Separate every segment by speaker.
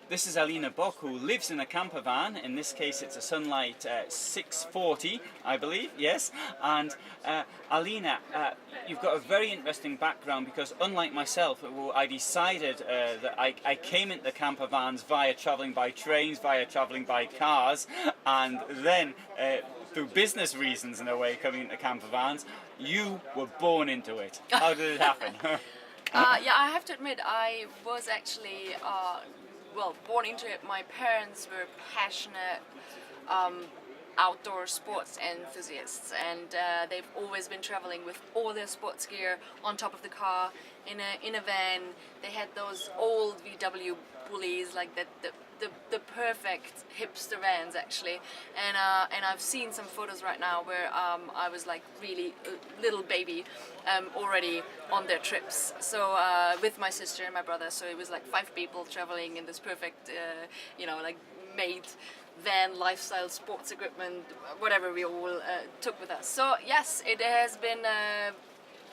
Speaker 1: this is Aline Bock, who lives in a camper van. In this case, it's a Sunlight 640, I believe, yes. And Aline, you've got a very interesting background because, unlike myself, I decided that I came into camper vans via travelling by trains, via travelling by cars, and then through business reasons, in a way, coming into camper vans. You were born into it. How did it happen?
Speaker 2: Yeah, I have to admit, I was actually born into it. My parents were passionate outdoor sports enthusiasts, and they've always been traveling with all their sports gear on top of the car in a van. They had those old VW bullies, like the perfect hipster vans actually, and I've seen some photos right now where I was like really little baby already on their trips, so with my sister and my brother, so it was like 5 people traveling in this perfect like made van lifestyle sports equipment, whatever we all took with us. So yes, it has been a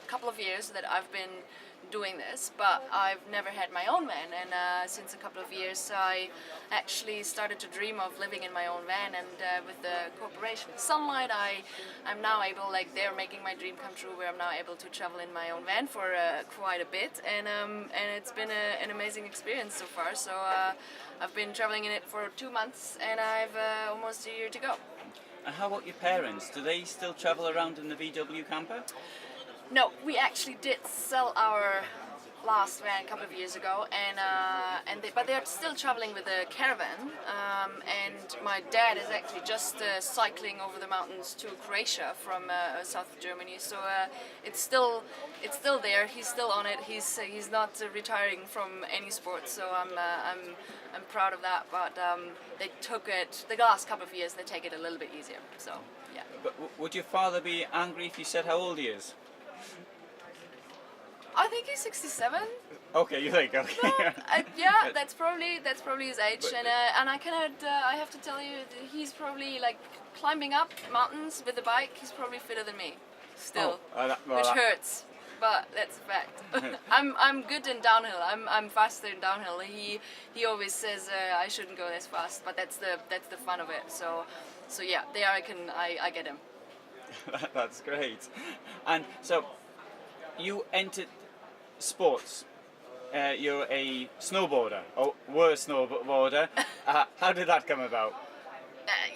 Speaker 2: couple of years that I've been doing this, but I've never had my own van, and since a couple of years I actually started to dream of living in my own van, and with the corporation Sunlight I'm now able, like, they're making my dream come true, where I'm now able to travel in my own van for quite a bit, and it's been an amazing experience so far. So I've been traveling in it for 2 months, and I've almost a year to go.
Speaker 1: And how about your parents? Do they still travel around in the VW camper?
Speaker 2: No, we actually did sell our last van a couple of years ago, but they're still traveling with a caravan. And my dad is actually just cycling over the mountains to Croatia from south of Germany. So it's still there. He's still on it. He's not retiring from any sport. So I'm proud of that. But they took it the last couple of years. They take it a little bit easier. So yeah.
Speaker 1: But would your father be angry if you said how old he is?
Speaker 2: I think he's 67.
Speaker 1: Okay, you think? Okay.
Speaker 2: No, yeah, that's probably his age, and I have to tell you, he's probably like climbing up mountains with a bike. He's probably fitter than me, still, which hurts, but that's a fact. I'm good in downhill. I'm faster in downhill. He always says I shouldn't go this fast, but that's the fun of it. So yeah, there I get him.
Speaker 1: That's great. And so you entered sports. You're a snowboarder, or were a snowboarder. How did that come about?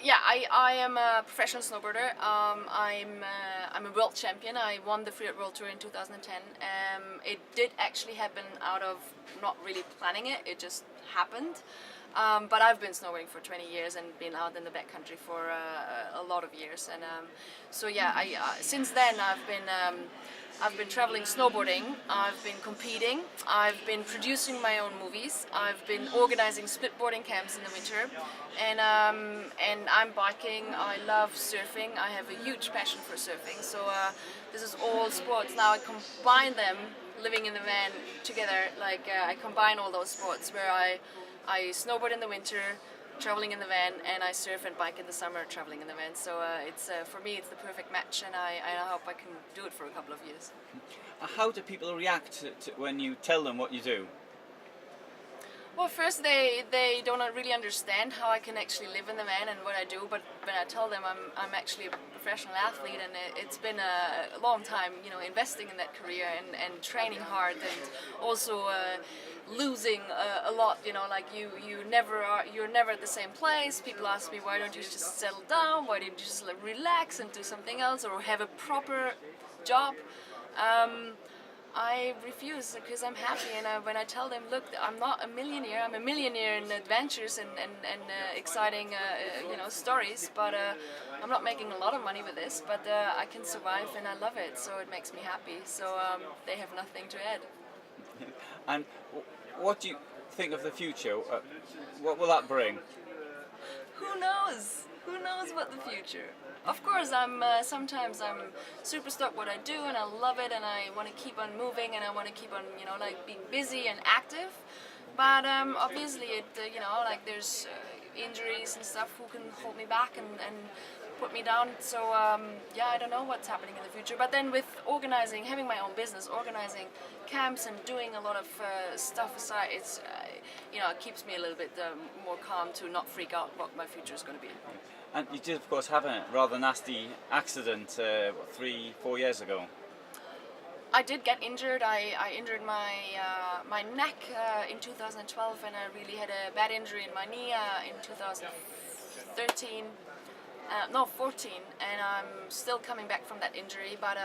Speaker 2: Yeah, I am a professional snowboarder. I'm a world champion. I won the Free World Tour in 2010. It did actually happen out of not really planning it. It just happened. But I've been snowboarding for 20 years and been out in the backcountry for a lot of years. And so yeah, since then I've been traveling snowboarding, I've been competing, I've been producing my own movies, I've been organizing splitboarding camps in the winter, and I'm biking. I love surfing. I have a huge passion for surfing. So this is all sports. Now I combine them, living in the van together. Like I combine all those sports where I snowboard in the winter, traveling in the van, and I surf and bike in the summer, traveling in the van. So it's for me, it's the perfect match, and I hope I can do it for a couple of years.
Speaker 1: How do people react to when you tell them what you do?
Speaker 2: Well, first they don't really understand how I can actually live in the van and what I do, but when I tell them I'm actually a professional athlete, and it's been a long time, investing in that career and training hard, and also losing a lot, like you're never at the same place. People ask me, why don't you just settle down, why don't you just relax and do something else, or have a proper job? I refuse, because I'm happy, and when I tell them, look, I'm not a millionaire, I'm a millionaire in adventures and exciting stories, but I'm not making a lot of money with this, but I can survive and I love it, so it makes me happy. So they have nothing to add.
Speaker 1: And what do you think of the future? What will that bring?
Speaker 2: Who knows? Who knows what the future? Of course, sometimes I'm super stoked what I do, and I love it, and I want to keep on moving, and I want to keep on, being busy and active. But obviously, there's injuries and stuff who can hold me back, and put me down. So yeah, I don't know what's happening in the future. But then with organizing, having my own business, organizing camps and doing a lot of stuff aside, it's you know, it keeps me a little bit more calm to not freak out what my future is going to be.
Speaker 1: And you did, of course, have a rather nasty accident 3-4 years ago.
Speaker 2: I did get injured. I injured my my neck in 2012, and I really had a bad injury in my knee in 2013. No, 14, and I'm still coming back from that injury. But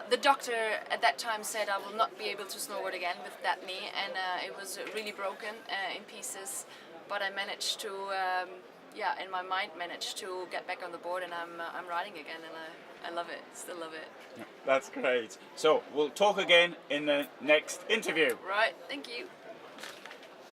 Speaker 2: the doctor at that time said I will not be able to snowboard again with that knee, and it was really broken in pieces. But I managed to, yeah, in my mind, managed to get back on the board, and I'm riding again, and I love it. Still love it.
Speaker 1: That's great. So we'll talk again in the next interview.
Speaker 2: Right. Thank you.